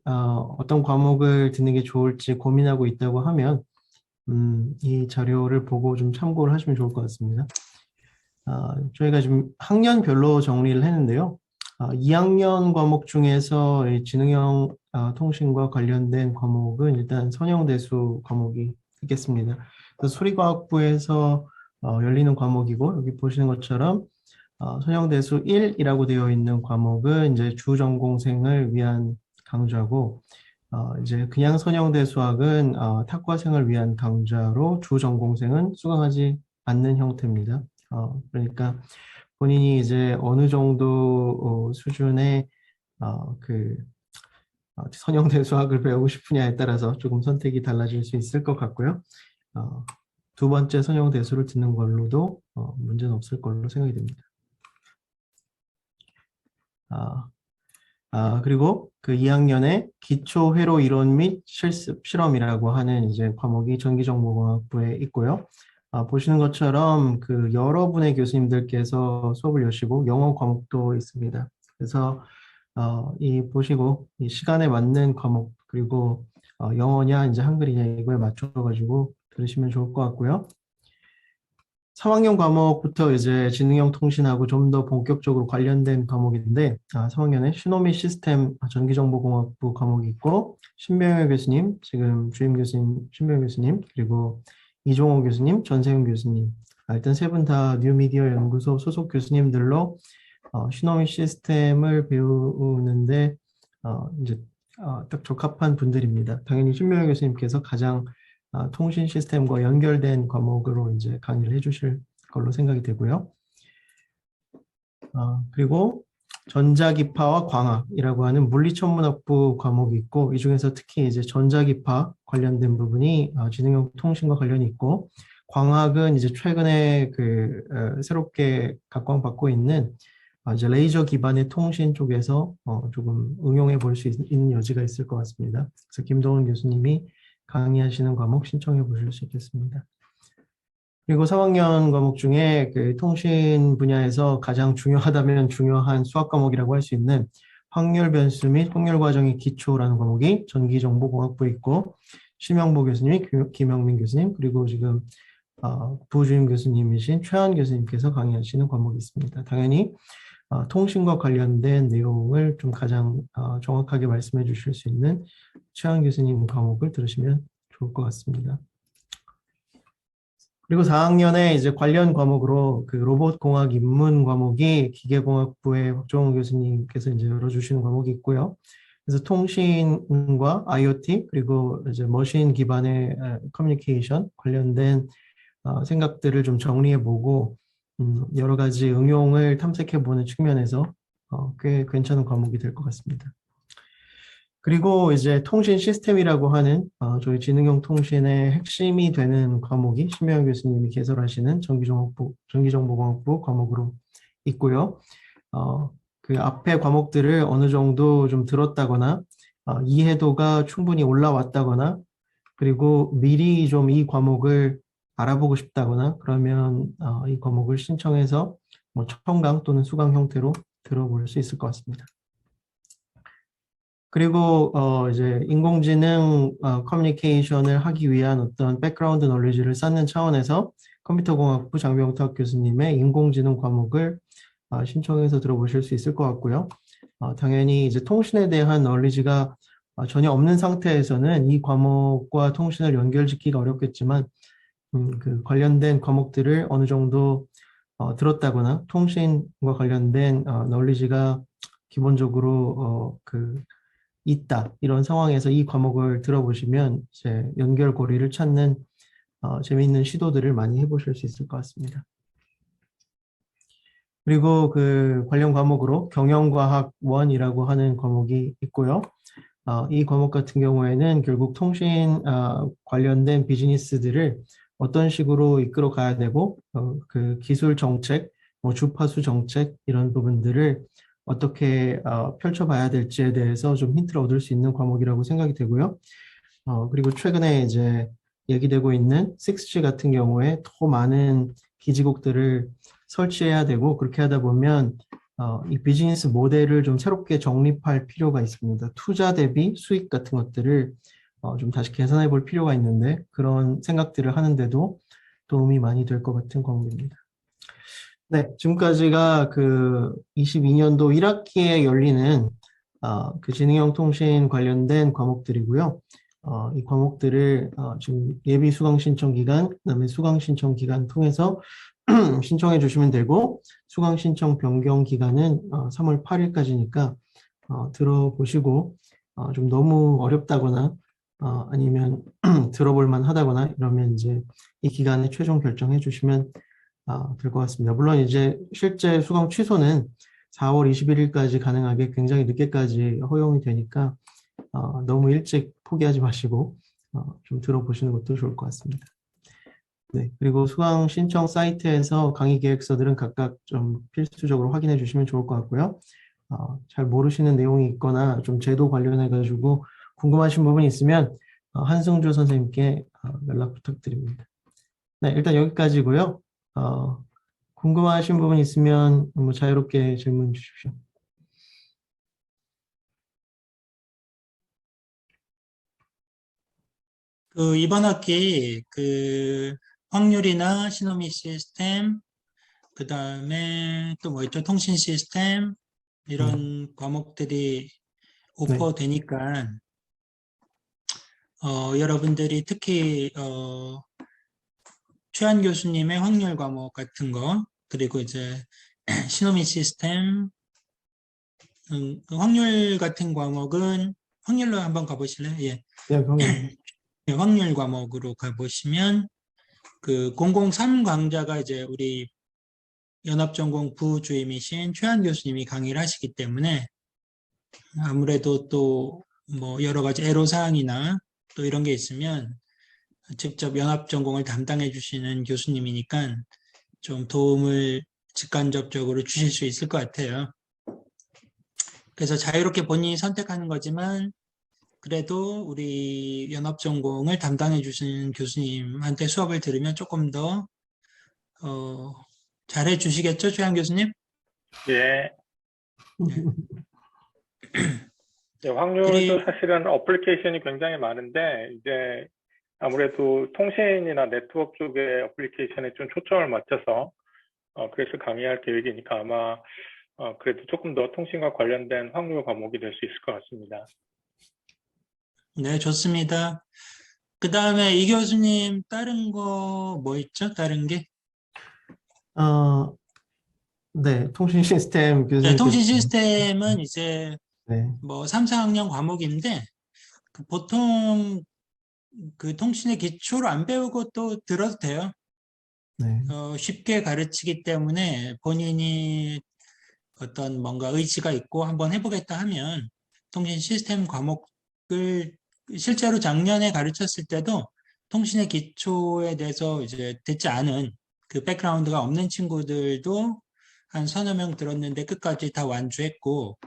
어떤 과목을 듣는 게 좋을지 고민하고 있다고 하면 이 자료를 보고 좀 참고를 하시면 좋을 것 같습니다. 저희가 지금 학년별로 정리를 했는데요. 2학년 과목 중에서 이 지능형 통신과 관련된 과목은 일단 선형대수 과목이 있겠습니다. 그래서 수리과학부에서 열리는 과목이고, 여기 보시는 것처럼 선형대수 1이라고 되어 있는 과목은 이제 주전공생을 위한 강좌고, 이제 그냥 선형대 수학은 탁과생을 위한 강좌로 주전공생은 수강하지 않는 형태입니다. 그러니까 본인이 이제 어느 정도 수준의 그 선형대 수학을 배우고 싶으냐에 따라서 조금 선택이 달라질 수 있을 것 같고요. 두 번째 선형대수를 듣는 걸로도 문제는 없을 걸로 생각이 됩니다. 그리고 그 2학년에 기초 회로 이론 및 실습 실험이라고 하는 이제 과목이 전기정보공학부에 있고요. 보시는 것처럼 그 여러분의 교수님들께서 수업을 여시고 영어 과목도 있습니다. 그래서 이 보시고 이 시간에 맞는 과목 그리고 영어냐 이제 한글이냐 이거에 맞춰가지고 들으시면 좋을 것 같고요. 3학년 과목부터 이제 지능형 통신하고 좀 더 본격적으로 관련된 과목인데 3학년에 신호미 시스템 전기정보공학부 과목이 있고 신병현 교수님, 지금 주임 교수님 신병현 교수님 그리고 이종호 교수님, 전세훈 교수님 일단 세 분 다 뉴미디어 연구소 소속 교수님들로 신호미 시스템을 배우는데 이제 딱 적합한 분들입니다. 당연히 신병현 교수님께서 가장 통신 시스템과 연결된 과목으로 이제 강의를 해주실 걸로 생각이 되고요. 그리고 전자기파와 광학이라고 하는 물리천문학부 과목이 있고 이 중에서 특히 이제 전자기파 관련된 부분이 지능형 통신과 관련이 있고 광학은 이제 최근에 새롭게 각광받고 있는 이제 레이저 기반의 통신 쪽에서 조금 응용해 볼 수 있는 여지가 있을 것 같습니다. 그래서 김동훈 교수님이 강의하시는 과목 신청해 보실 수 있겠습니다. 그리고 3학년 과목 중에 그 통신 분야에서 가장 중요하다면 중요한 수학 과목이라고 할 수 있는 확률 변수 및 확률 과정의 기초라는 과목이 전기정보공학부에 있고 심영보 교수님, 김영민 교수님, 그리고 지금 부주임 교수님이신 최한 교수님께서 강의하시는 과목이 있습니다. 당연히 통신과 관련된 내용을 좀 가장 정확하게 말씀해 주실 수 있는 최한 교수님 과목을 들으시면 좋을 것 같습니다. 그리고 4학년에 이제 관련 과목으로 그 로봇공학 입문 과목이 기계공학부의 박종훈 교수님께서 이제 열어주시는 과목이 있고요. 그래서 통신과 IoT 그리고 이제 머신 기반의 커뮤니케이션 관련된 생각들을 좀 정리해보고 여러 가지 응용을 탐색해보는 측면에서 꽤 괜찮은 과목이 될 것 같습니다. 그리고 이제 통신 시스템이라고 하는 저희 지능형 통신의 핵심이 되는 과목이 신명현 교수님이 개설하시는 전기정보공학부 과목으로 있고요. 그 앞에 과목들을 어느 정도 좀 들었다거나 이해도가 충분히 올라왔다거나 그리고 미리 좀 이 과목을 알아보고 싶다거나 그러면 이 과목을 신청해서 뭐 청강 또는 수강 형태로 들어볼 수 있을 것 같습니다. 그리고 이제 인공지능 커뮤니케이션을 하기 위한 어떤 백그라운드 널리지를 쌓는 차원에서 컴퓨터공학부 장병탁 교수님의 인공지능 과목을 신청해서 들어보실 수 있을 것 같고요. 당연히 이제 통신에 대한 널리지가 전혀 없는 상태에서는 이 과목과 통신을 연결짓기가 어렵겠지만 그 관련된 과목들을 어느 정도 들었다거나 통신과 관련된 널리지가 기본적으로 있다 이런 상황에서 이 과목을 들어보시면 이제 연결고리를 찾는 재미있는 시도들을 많이 해보실 수 있을 것 같습니다. 그리고 그 관련 과목으로 경영과학 1이라고 하는 과목이 있고요. 이 과목 같은 경우에는 결국 통신 관련된 비즈니스들을 어떤 식으로 이끌어 가야 되고 그 기술 정책, 뭐 주파수 정책 이런 부분들을 어떻게 펼쳐봐야 될지에 대해서 좀 힌트를 얻을 수 있는 과목이라고 생각이 되고요. 그리고 최근에 이제 얘기되고 있는 6G 같은 경우에 더 많은 기지국들을 설치해야 되고 그렇게 하다 보면 이 비즈니스 모델을 좀 새롭게 정립할 필요가 있습니다. 투자 대비 수익 같은 것들을 좀 다시 계산해 볼 필요가 있는데 그런 생각들을 하는데도 도움이 많이 될 것 같은 과목입니다. 네, 지금까지가 그 22년도 1학기에 열리는 그 지능형 통신 관련된 과목들이고요. 이 과목들을 지금 예비 수강 신청 기간, 그다음에 수강 신청 기간 통해서 신청해 주시면 되고 수강 신청 변경 기간은 3월 8일까지니까 들어보시고 좀 너무 어렵다거나 아니면 들어볼 만하다거나 이러면 이제 이 기간에 최종 결정해 주시면 될 것 같습니다. 물론 이제 실제 수강 취소는 4월 21일까지 가능하게 굉장히 늦게까지 허용이 되니까 너무 일찍 포기하지 마시고 좀 들어보시는 것도 좋을 것 같습니다. 네, 그리고 수강 신청 사이트에서 강의 계획서들은 각각 좀 필수적으로 확인해 주시면 좋을 것 같고요. 잘 모르시는 내용이 있거나 좀 제도 관련해 가지고 궁금하신 부분이 있으면 한승주 선생님께 연락 부탁드립니다. 네, 일단 여기까지고요. 궁금하신 부분 있으면 뭐 자유롭게 질문 주십시오. 그 이번 학기 그 확률이나 시노미 시스템, 그 다음에 또 뭐 있죠? 통신 시스템 이런 과목들이 오퍼 되니까 여러분들이 특히 최한 교수님의 확률 과목 같은 거 그리고 이제 시노미 시스템 그 확률 같은 과목은 확률로 한번 가보실래요? 예. 네, 그럼요. 확률 과목으로 가보시면 그 003 강좌가 이제 우리 연합전공 부주임이신 최한 교수님이 강의를 하시기 때문에 아무래도 또 뭐 여러 가지 애로사항이나 또 이런 게 있으면 직접 연합전공을 담당해 주시는 교수님이니까 좀 도움을 직간접적으로 주실 수 있을 것 같아요. 그래서 자유롭게 본인이 선택하는 거지만 그래도 우리 연합전공을 담당해 주시는 교수님한테 수업을 들으면 조금 더 잘해 주시겠죠, 최한 교수님? 예. 네. 네, 확률도 그리고 사실은 어플리케이션이 굉장히 많은데, 이제 아무래도 통신이나 네트워크 쪽의 어플리케이션에 좀 초점을 맞춰서, 그래서 강의할 계획이니까 아마, 그래도 조금 더 통신과 관련된 확률 과목이 될 수 있을 것 같습니다. 네, 좋습니다. 그 다음에 이 교수님 다른 거 뭐 있죠? 다른 게? 네, 통신 시스템 네, 교수님께서 통신 시스템은 이제 네, 뭐 3, 4학년 과목인데 그 보통 그 통신의 기초를 안 배우고 또 들어도 돼요. 네, 쉽게 가르치기 때문에 본인이 어떤 뭔가 의지가 있고 한번 해보겠다 하면 통신 시스템 과목을 실제로 작년에 가르쳤을 때도 통신의 기초에 대해서 이제 듣지 않은 그 백그라운드가 없는 친구들도 한 서너 명 들었는데 끝까지 다 완주했고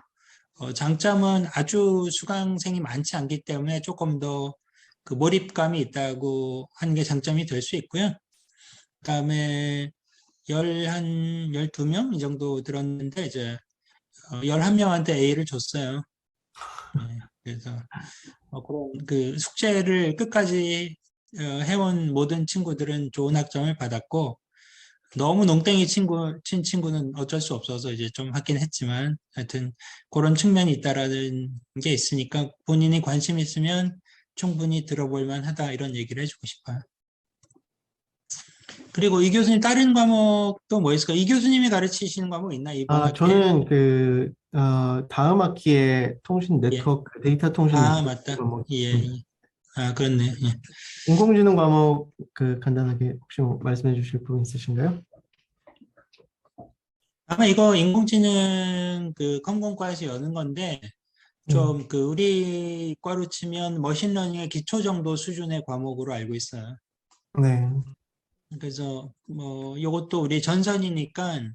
장점은 아주 수강생이 많지 않기 때문에 조금 더 그 몰입감이 있다고 하는 게 장점이 될 수 있고요. 그다음에 한 12명 이 정도 들었는데 이제 11명한테 A를 줬어요. 네, 그래서 그런 그 숙제를 끝까지 해온 모든 친구들은 좋은 학점을 받았고 너무 농땡이 친 친구는 어쩔 수 없어서 이제 좀 하긴 했지만 하여튼 그런 측면이 있다라는 게 있으니까 본인이 관심 있으면 충분히 들어볼 만하다 이런 얘기를 해주고 싶어요. 그리고 이 교수님 다른 과목도 뭐 있을까? 이 교수님이 가르치시는 과목 있나 이번 학기에? 저는 다음 학기에 통신 예. 네트워크, 데이터 통신 아, 네트워크 맞다. 과목 예. 있습니다. 예. 아, 그렇네. 예. 인공지능 과목 간단하게 혹시 뭐 말씀해 주실 부분 있으신가요? 아마 이거 인공지능 그 컴공과에서 여는 건데 좀 그 우리 과로 치면 머신러닝의 기초 정도 수준의 과목으로 알고 있어요. 네, 그래서 뭐 이것도 우리 전선이니까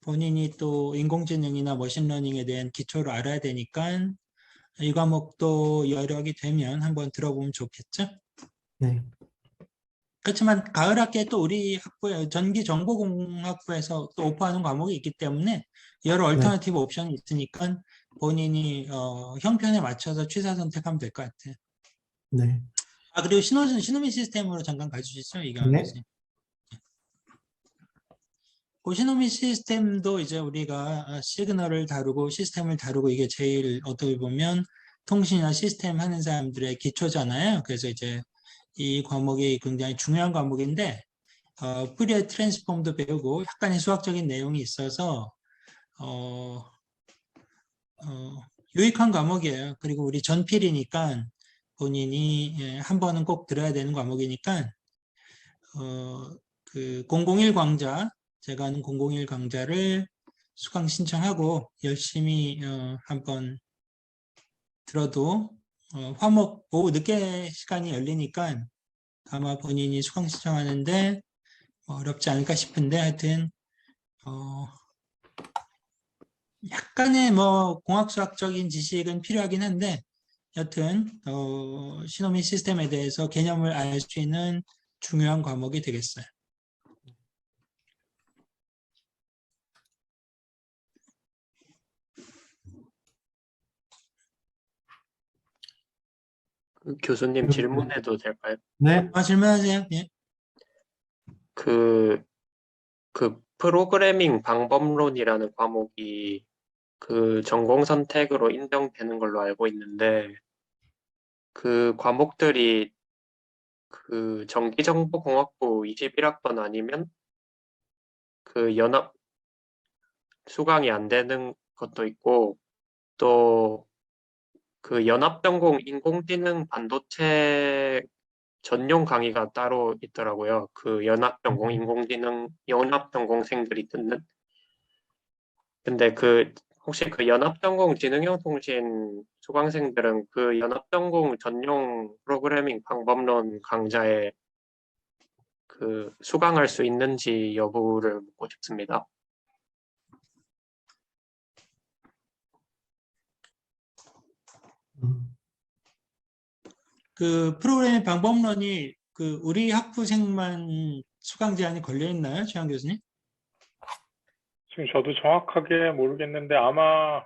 본인이 또 인공지능이나 머신러닝에 대한 기초를 알아야 되니까 이 과목도 여력이 되면 한번 들어보면 좋겠죠? 네, 그렇지만 가을 학기에 또 우리 학부에 전기정보공학부에서 또 오퍼하는 과목이 있기 때문에 여러 얼터너티브 옵션이 있으니까 본인이 형편에 맞춰서 취사 선택하면 될 것 같아요. 네. 아, 그리고 시노미 시스템으로 잠깐 가주시죠, 이경환 네. 교수님. 그 시노미 시스템도 이제 우리가 시그널을 다루고 시스템을 다루고 이게 제일 어떻게 보면 통신이나 시스템 하는 사람들의 기초잖아요. 그래서 이제 이 과목이 굉장히 중요한 과목인데 푸리에 트랜스폼도 배우고 약간의 수학적인 내용이 있어서 어, 유익한 과목이에요. 그리고 우리 전필이니까 본인이 한 번은 꼭 들어야 되는 과목이니까 그 001 강좌, 제가 하는 001 강좌를 수강 신청하고 열심히 한번 들어도 화목 오후 늦게 시간이 열리니까 아마 본인이 수강 신청하는데 어렵지 않을까 싶은데 하여튼 약간의 뭐 공학수학적인 지식은 필요하긴 한데 여튼 시노미 시스템에 대해서 개념을 알 수 있는 중요한 과목이 되겠어요. 그 교수님 질문해도 될까요? 네. 질문하세요. 예. 그 프로그래밍 방법론이라는 과목이 그 전공 선택으로 인정되는 걸로 알고 있는데 그 과목들이 그 전기정보공학부 21학번 아니면 그 연합 수강이 안 되는 것도 있고 또 그 연합전공 인공지능 반도체 전용 강의가 따로 있더라고요. 그 연합전공 인공지능 연합전공생들이 듣는. 근데 그 혹시 그 연합전공 지능형통신 수강생들은 그 연합전공 전용 프로그래밍 방법론 강좌에 그 수강할 수 있는지 여부를 묻고 싶습니다. 그 프로그래밍 방법론이 그 우리 학부생만 수강 제한이 걸려 있나요, 최한 교수님? 지금 저도 정확하게 모르겠는데 아마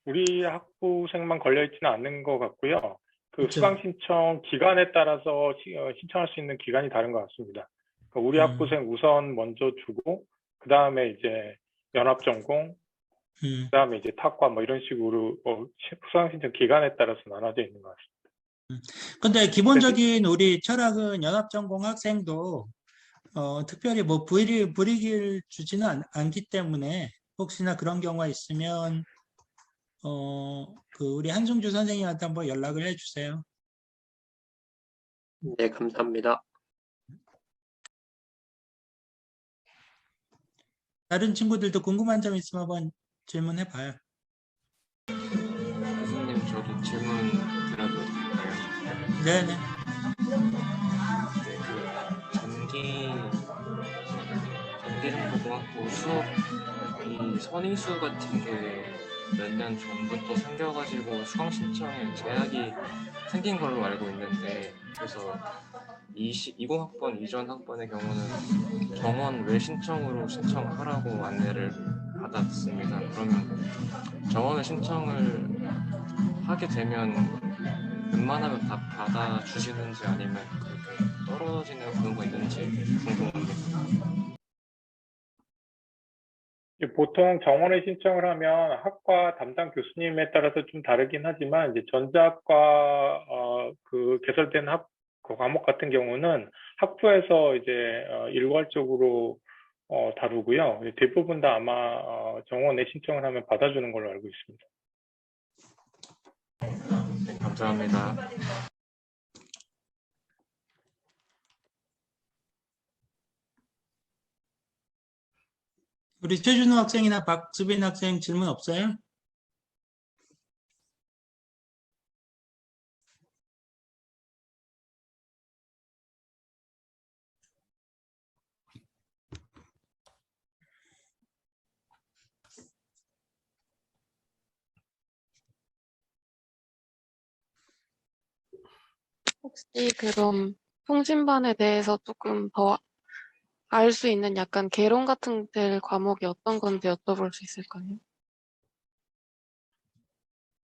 우리 학부생만 걸려 있지는 않는 것 같고요. 그 그렇죠. 수강 신청 기간에 따라서 신청할 수 있는 기간이 다른 것 같습니다. 그러니까 우리 학부생 우선 먼저 주고 그 다음에 이제 연합전공, 그 다음에 이제 탁과 뭐 이런 식으로 수강 신청 기간에 따라서 나눠져 있는 것 같습니다. 근데 기본적인 우리 철학은 연합전공 학생도 특별히 뭐 불이익을 주지는 않기 때문에 혹시나 그런 경우가 있으면 그 우리 한승주 선생님한테 한번 연락을 해주세요. 네, 감사합니다. 다른 친구들도 궁금한 점 있으면 한번 질문해봐요. 교수님, 저도 질문 드려도 될까요? 네네. 전기정보공학부 수업이 선의수 같은 게 몇 년 전부터 생겨가지고 수강 신청에 제약이 생긴 걸로 알고 있는데, 그래서 20학번 이전 학번의 경우는 정원 외 신청으로 신청하라고 안내를 받았습니다. 그러면 정원외 신청을 하게 되면 웬만하면 다 받아주시는지 아니면 그렇게 떨어지는 경우가 있는지 궁금합니다. 보통 정원에 신청을 하면 학과 담당 교수님에 따라서 좀 다르긴 하지만 이제 전자학과 그 개설된 그 과목 같은 경우는 학부에서 이제 일괄적으로 다루고요. 대부분 다 아마 정원에 신청을 하면 받아주는 걸로 알고 있습니다. 네, 감사합니다. 우리 최준호 학생이나 박수빈 학생 질문 없어요? 혹시 그럼 통신반에 대해서 조금 더 알 수 있는 약간 개론 같은 될 과목이 어떤 건지 여쭤볼 수 있을까요?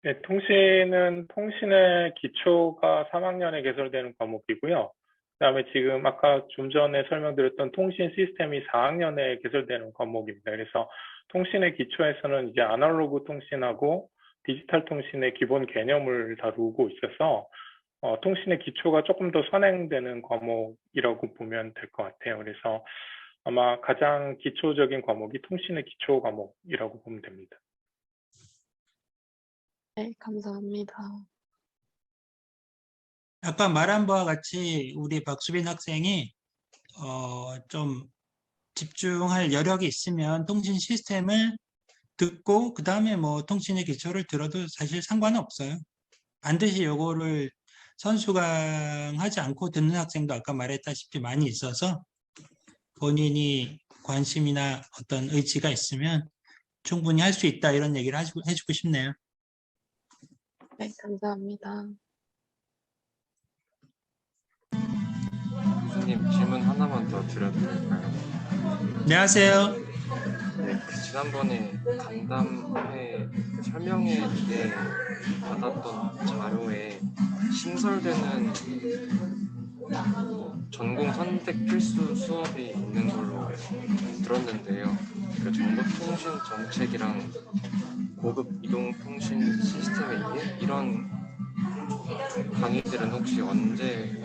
네, 통신은 통신의 기초가 3학년에 개설되는 과목이고요. 그다음에 지금 아까 좀 전에 설명드렸던 통신 시스템이 4학년에 개설되는 과목입니다. 그래서 통신의 기초에서는 이제 아날로그 통신하고 디지털 통신의 기본 개념을 다루고 있어서 통신의 기초가 조금 더 선행되는 과목이라고 보면 될 것 같아요. 그래서 아마 가장 기초적인 과목이 통신의 기초 과목이라고 보면 됩니다. 네, 감사합니다. 아까 말한 바와 같이 우리 박수빈 학생이 좀 집중할 여력이 있으면 통신 시스템을 듣고 그 다음에 뭐 통신의 기초를 들어도 사실 상관은 없어요. 반드시 요거를 선수강하지 않고 듣는 학생도 아까 말했다시피 많이 있어서 본인이 관심이나 어떤 의지가 있으면 충분히 할 수 있다 이런 얘기를 해주고 싶네요. 네, 감사합니다. 교수님 질문 하나만 더 드려도 될까요? 네, 하세요. 네, 지난번에 간담회 설명회 때 받았던 자료에 신설되는 전공 선택 필수 수업이 있는 걸로 들었는데요. 그 정보통신 정책이랑 고급 이동통신 시스템의 이해? 이런 강의들은 혹시 언제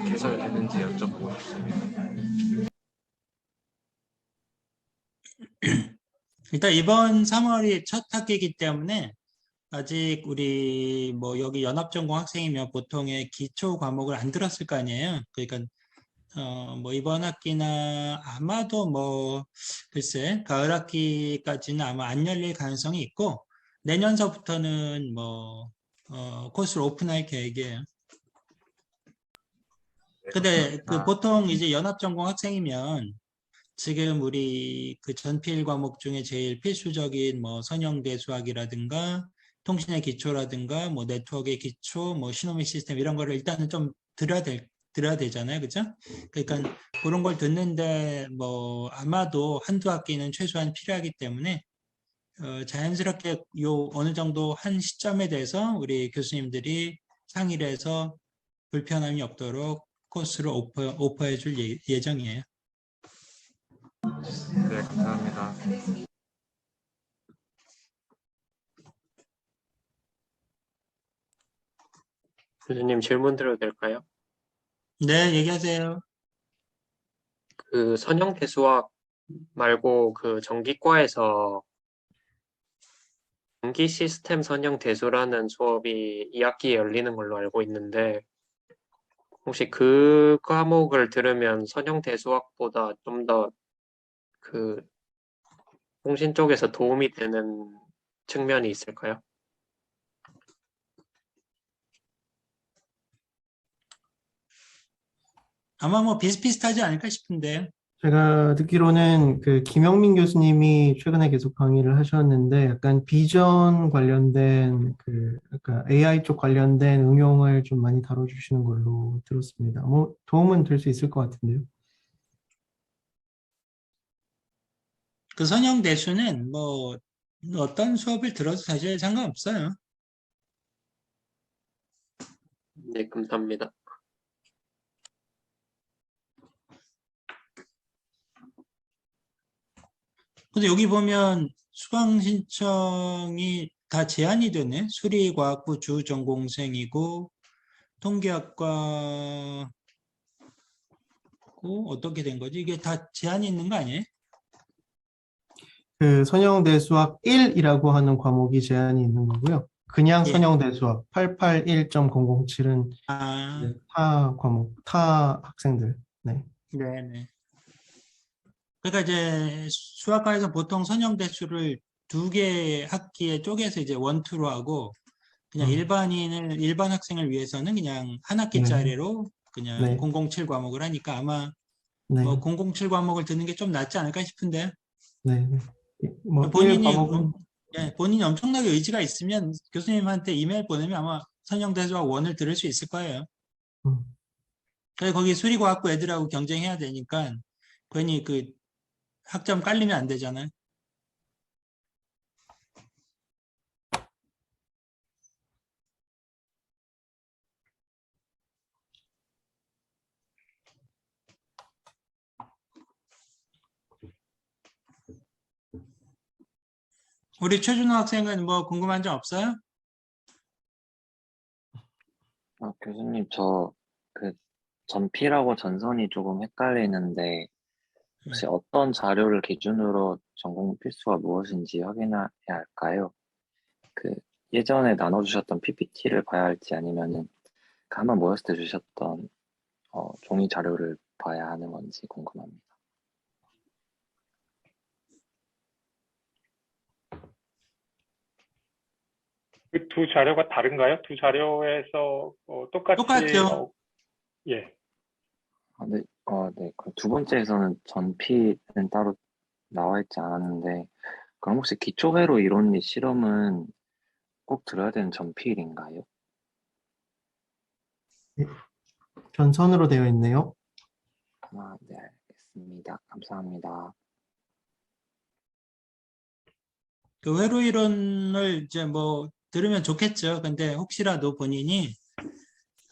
개설되는지 여쭤보고 싶습니다. 일단 이번 3월이 첫 학기이기 때문에 아직 우리 뭐 여기 연합전공 학생이면 보통의 기초 과목을 안 들었을 거 아니에요. 그러니까 뭐 이번 학기나 아마도 뭐 글쎄 가을 학기까지는 아마 안 열릴 가능성이 있고 내년서부터는 뭐 코스를 오픈할 계획이에요. 근데 그 보통 이제 연합전공 학생이면 지금 우리 그 전필 과목 중에 제일 필수적인 뭐 선형대 수학이라든가 통신의 기초라든가 뭐 네트워크의 기초, 뭐 신호미 시스템 이런 거를 일단은 좀 들어야 되잖아요. 그죠? 그러니까 그런 걸 듣는데 뭐 아마도 한두 학기는 최소한 필요하기 때문에 자연스럽게 요 어느 정도 한 시점에 대해서 우리 교수님들이 상의를 해서 불편함이 없도록 코스를 오퍼해 줄 예정이에요. 네, 감사합니다. 교수님 질문 드려도 될까요? 네, 얘기하세요. 그 선형대 수학 말고 그 전기과에서 전기 시스템 선형 대수라는 수업이 2학기에 열리는 걸로 알고 있는데 혹시 그 과목을 들으면 선형 대수학보다 좀 더 그 통신 쪽에서 도움이 되는 측면이 있을까요? 아마 뭐 비슷비슷하지 않을까 싶은데요. 제가 듣기로는 그 김영민 교수님이 최근에 계속 강의를 하셨는데 약간 비전 관련된 그 약간 AI 쪽 관련된 응용을 좀 많이 다뤄주시는 걸로 들었습니다. 뭐 도움은 될 수 있을 것 같은데요. 그 선형 대수는 뭐 어떤 수업을 들어도 사실 상관없어요. 네, 감사합니다. 근데 여기 보면 수강 신청이 다 제한이 되네. 수리과학부 주전공생이고 통계학과 어떻게 된 거지? 이게 다 제한이 있는 거 아니에요? 그 선형대수학 1이라고 하는 과목이 제한이 있는 거고요. 그냥 예. 선형대수학 881.007은 아, 타 과목, 타 학생들. 네. 네네. 그러니까 이제 수학과에서 보통 선형 대수를 2개 학기에 쪼개서 이제 원투로 하고 그냥 일반 학생을 위해서는 그냥 한 학기짜리로 그냥 네. 007 과목을 하니까 아마 네. 뭐 007 과목을 듣는 게 좀 낫지 않을까 싶은데 네. 뭐 1 본인이 과목은 본인이 엄청나게 의지가 있으면 교수님한테 이메일 보내면 아마 선형 대수학 원을 들을 수 있을 거예요. 음, 그래서 거기 수리과학부 애들하고 경쟁해야 되니까 괜히 그 학점 깔리면 안 되잖아요. 우리 최준호 학생은 뭐 궁금한 점 없어요? 교수님, 저 그 전필하고 전선이 조금 헷갈리는데 혹시 어떤 자료를 기준으로 전공 필수가 무엇인지 확인해야 할까요? 그 예전에 나눠주셨던 PPT를 봐야 할지 아니면은 그 한번 모였을 때 주셨던 종이 자료를 봐야 하는 건지 궁금합니다. 그 두 자료가 다른가요? 두 자료에서 똑같이 똑같죠. 예. 네, 네. 그 두 번째에서는 전필은 따로 나와 있지 않았는데 그럼 혹시 기초회로 이론 및 실험은 꼭 들어야 되는 전필인가요? 전선으로 되어 있네요. 네, 알겠습니다. 감사합니다. 그 회로 이론을 이제 뭐 들으면 좋겠죠. 근데 혹시라도 본인이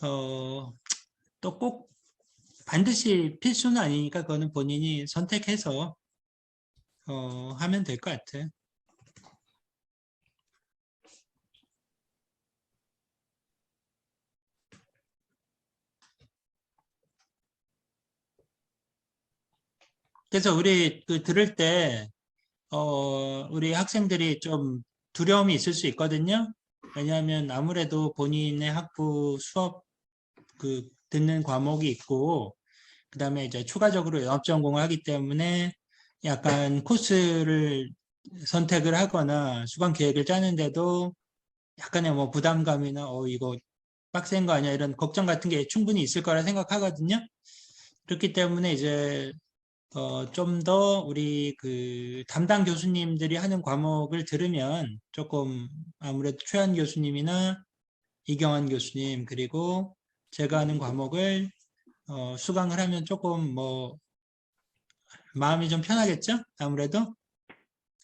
또 꼭 반드시 필수는 아니니까 그거는 본인이 선택해서 하면 될 것 같아요. 그래서 우리 그 들을 때 우리 학생들이 좀 두려움이 있을 수 있거든요. 왜냐하면 아무래도 본인의 학부 수업 그 듣는 과목이 있고, 그 다음에 이제 추가적으로 영업 전공을 하기 때문에 약간 코스를 선택을 하거나 수강 계획을 짜는데도 약간의 뭐 부담감이나 이거 빡센 거 아니야 이런 걱정 같은 게 충분히 있을 거라 생각하거든요. 그렇기 때문에 이제 좀 더 우리 그 담당 교수님들이 하는 과목을 들으면 조금 아무래도 최한 교수님이나 이경환 교수님 그리고 제가 하는 과목을 수강을 하면 조금 뭐 마음이 좀 편하겠죠? 아무래도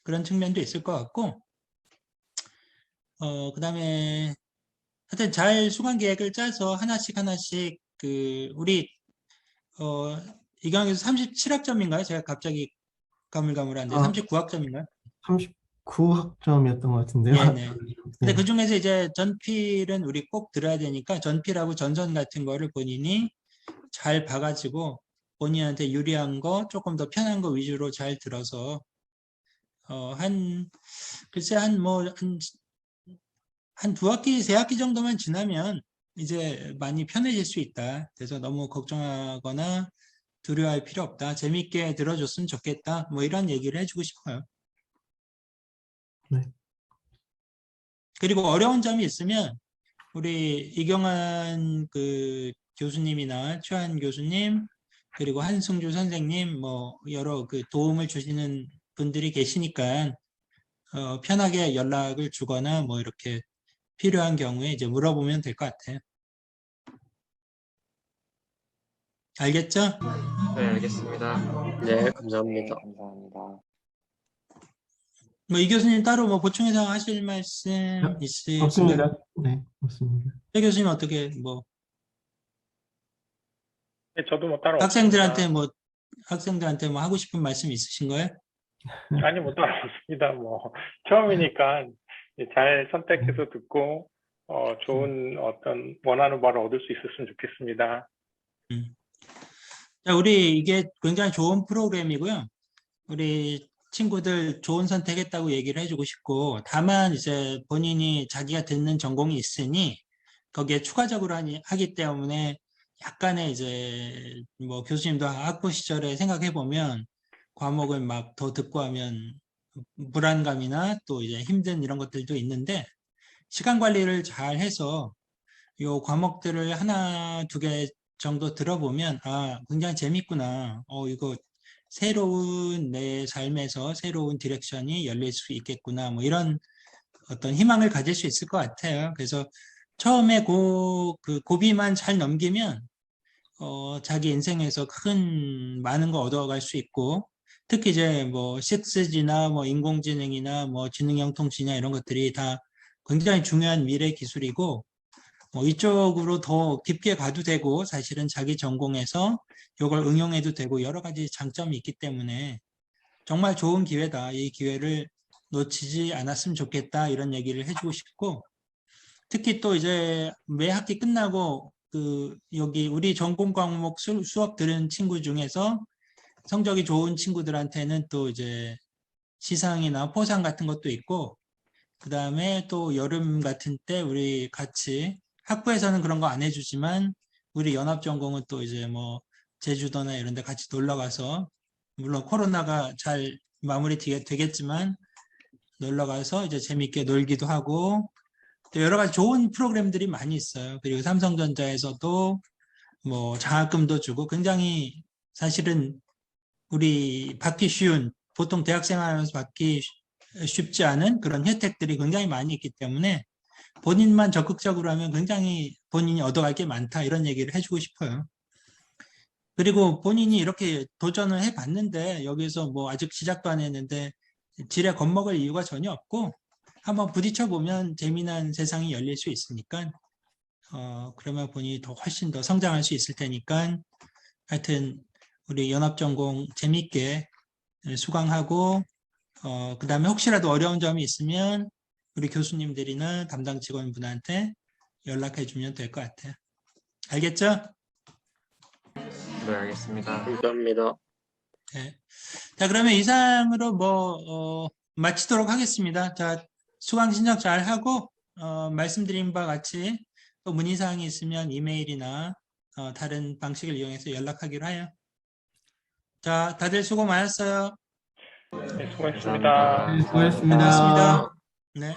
그런 측면도 있을 것 같고 그다음에 하여튼 잘 수강 계획을 짜서 하나씩 그 우리 이경환 교수 37학점인가요? 제가 갑자기 가물가물한데 아, 39학점인가요? 39학점이었던 것 같은데요. 네네. 근데 네. 그 중에서 이제 전필은 우리 꼭 들어야 되니까 전필하고 전선 같은 거를 본인이 잘 봐가지고 본인한테 유리한 거 조금 더 편한 거 위주로 잘 들어서 글쎄 한 두 학기, 세 학기 정도만 지나면 이제 많이 편해질 수 있다. 그래서 너무 걱정하거나 두려워할 필요 없다. 재밌게 들어줬으면 좋겠다. 뭐 이런 얘기를 해주고 싶어요. 네. 그리고 어려운 점이 있으면 우리 이경환 그 교수님이나 최한 교수님 그리고 한승주 선생님 뭐 여러 그 도움을 주시는 분들이 계시니까 편하게 연락을 주거나 뭐 이렇게 필요한 경우에 이제 물어보면 될 것 같아요. 알겠죠? 네, 알겠습니다. 네, 감사합니다. 네, 감사합니다. 뭐 이 교수님 따로 뭐 보충해서 하실 말씀 있으신가요? 없습니다. 네, 없습니다. 최 교수님 어떻게 뭐 네, 저도 뭐 따로 학생들한테 없습니다. 뭐 하고 싶은 말씀 있으신 거예요? 아니 뭐 따로 없습니다. 뭐 처음이니까 잘 선택해서 듣고 좋은 어떤 원하는 바를 얻을 수 있었으면 좋겠습니다. 자, 우리 이게 굉장히 좋은 프로그램이고요. 우리 친구들 좋은 선택했다고 얘기를 해주고 싶고, 다만 이제 본인이 자기가 듣는 전공이 있으니 거기에 추가적으로 하기 때문에 약간의 이제 뭐 교수님도 학부 시절에 생각해 보면 과목을 막 더 듣고 하면 불안감이나 또 이제 힘든 이런 것들도 있는데 시간 관리를 잘 해서 요 과목들을 하나, 두 개 정도 들어보면, 굉장히 재밌구나. 이거 새로운 내 삶에서 새로운 디렉션이 열릴 수 있겠구나. 뭐 이런 어떤 희망을 가질 수 있을 것 같아요. 그래서 처음에 그 고비만 잘 넘기면, 자기 인생에서 많은 거 얻어갈 수 있고, 특히 이제 뭐 6G나 뭐 인공지능이나 뭐 지능형 통신이나 이런 것들이 다 굉장히 중요한 미래 기술이고, 이쪽으로 더 깊게 가도 되고, 사실은 자기 전공에서 이걸 응용해도 되고, 여러 가지 장점이 있기 때문에 정말 좋은 기회다. 이 기회를 놓치지 않았으면 좋겠다. 이런 얘기를 해주고 싶고, 특히 또 이제 매 학기 끝나고 여기 우리 전공 과목 수업 들은 친구 중에서 성적이 좋은 친구들한테는 또 이제 시상이나 포상 같은 것도 있고, 그 다음에 또 여름 같은 때 우리 같이 학부에서는 그런 거 안 해주지만 우리 연합전공은 또 이제 뭐 제주도나 이런 데 같이 놀러 가서, 물론 코로나가 잘 마무리 되겠지만 놀러 가서 이제 재밌게 놀기도 하고, 또 여러 가지 좋은 프로그램들이 많이 있어요. 그리고 삼성전자에서도 뭐 장학금도 주고, 굉장히 사실은 우리 받기 쉬운, 보통 대학생 하면서 받기 쉽지 않은 그런 혜택들이 굉장히 많이 있기 때문에 본인만 적극적으로 하면 굉장히 본인이 얻어갈 게 많다, 이런 얘기를 해주고 싶어요. 그리고 본인이 이렇게 도전을 해봤는데 여기서 뭐 아직 시작도 안 했는데 지레 겁먹을 이유가 전혀 없고, 한번 부딪혀 보면 재미난 세상이 열릴 수 있으니까 그러면 본인이 훨씬 더 성장할 수 있을 테니까, 하여튼 우리 연합전공 재밌게 수강하고, 그 다음에 혹시라도 어려운 점이 있으면 우리 교수님들이나 담당 직원분한테 연락해 주면 될 것 같아요. 알겠죠? 네, 알겠습니다. 감사합니다. 네. 자, 그러면 이상으로 마치도록 하겠습니다. 자, 수강 신청 잘 하고, 말씀드린 바와 같이 또 문의사항이 있으면 이메일이나 다른 방식을 이용해서 연락하기로 해요. 자, 다들 수고 많았어요. 네, 수고하셨습니다. 감사합니다. 네, 수고하셨습니다. 고맙습니다. 네.